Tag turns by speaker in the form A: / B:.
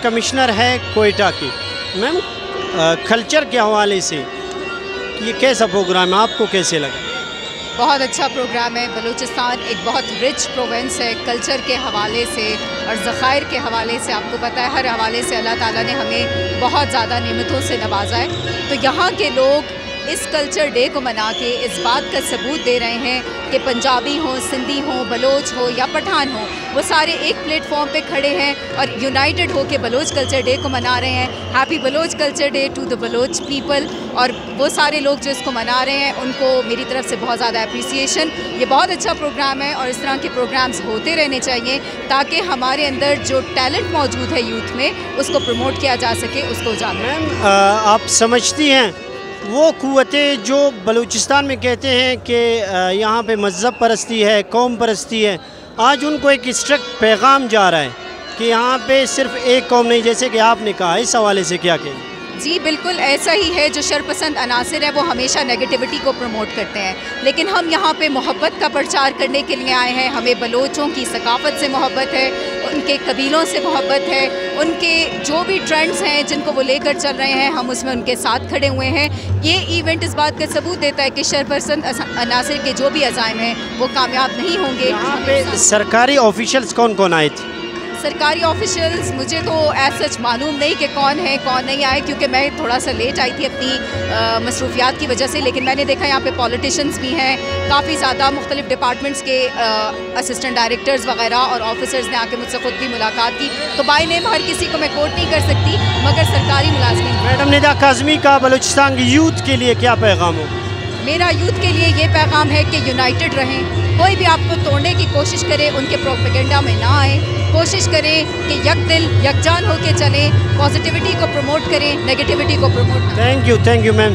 A: Commissioner ہے کوئٹہ کی. میم culture کے حوالے سے یہ کیسا پروگرام ہے, آپ کو کیسے لگا؟
B: بہت اچھا پروگرام ہے. بلوچستان ایک بہت رچ پروونس ہے کلچر کے حوالے سے اور ذخائر کے حوالے سے. آپ کو پتہ ہے ہر حوالے سے اللہ تعالیٰ نے ہمیں بہت زیادہ نعمتوں سے نوازا ہے. تو یہاں کے لوگ اس کلچر ڈے کو منا کے اس بات کا ثبوت دے رہے ہیں کہ پنجابی ہوں, سندھی ہوں, بلوچ ہو یا پٹھان ہوں, وہ سارے ایک پلیٹ فارم پہ کھڑے ہیں اور یونائٹڈ ہو کے بلوچ کلچر ڈے کو منا رہے ہیں. Happy Baloch culture day to the Baloch people. اور وہ سارے لوگ جو اس کو منا رہے ہیں ان کو میری طرف سے بہت زیادہ اپریسیشن. یہ بہت اچھا پروگرام ہے اور اس طرح کے پروگرامز ہوتے رہنے چاہیے تاکہ ہمارے اندر جو ٹیلنٹ موجود ہے یوتھ میں اس کو پروموٹ کیا جا سکے, اس کو اجاگر.
A: میم آپ سمجھتی ہیں وہ قوتیں جو بلوچستان میں کہتے ہیں کہ یہاں پہ مذہب پرستی ہے, قوم پرستی ہے, آج ان کو ایک اسٹرکٹ پیغام جا رہا ہے کہ یہاں پہ صرف ایک قوم نہیں, جیسے کہ آپ نے کہا, اس حوالے سے کیا کہیں؟
B: جی بالکل ایسا ہی ہے. جو شرپسند عناصر ہیں وہ ہمیشہ نیگیٹیوٹی کو پروموٹ کرتے ہیں, لیکن ہم یہاں پہ محبت کا پرچار کرنے کے لیے آئے ہیں. ہمیں بلوچوں کی ثقافت سے محبت ہے, ان کے قبیلوں سے محبت ہے, ان کے جو بھی ٹرینڈز ہیں جن کو وہ لے کر چل رہے ہیں ہم اس میں ان کے ساتھ کھڑے ہوئے ہیں. یہ ایونٹ اس بات کا ثبوت دیتا ہے کہ شرپسند عناصر کے جو بھی عزائم ہیں وہ کامیاب نہیں ہوں گے.
A: یہاں پہ سرکاری آفیشلز کون کون آئے تھے؟
B: سرکاری آفیشلز مجھے تو ایز سچ معلوم نہیں کہ کون ہے کون نہیں آئے, کیونکہ میں تھوڑا سا لیٹ آئی تھی اپنی مصروفیات کی وجہ سے. لیکن میں نے دیکھا یہاں پہ پولیٹیشینز بھی ہیں, کافی زیادہ مختلف ڈپارٹمنٹس کے اسسٹنٹ ڈائریکٹرز وغیرہ اور آفیسرز نے آ کے مجھ سے خود بھی ملاقات کی. تو بائی نیم ہر کسی کو میں کوٹ نہیں کر سکتی, مگر سرکاری ملازمین.
A: میڈم ندا کاظمی کا بلوچستان کی یوتھ کے لیے کیا پیغام ہو؟
B: میرا یوتھ کے لیے یہ پیغام ہے کہ یونائٹڈ رہیں. کوئی بھی آپ کو توڑنے کی کوشش کرے ان کے پروپیگنڈا میں نہ آئیں. کوشش کریں کہ یک دل یک جان ہو کے چلیں, پازیٹیوٹی کو پروموٹ کریں, نیگیٹیوٹی کو پروموٹ.
A: Thank you ma'am.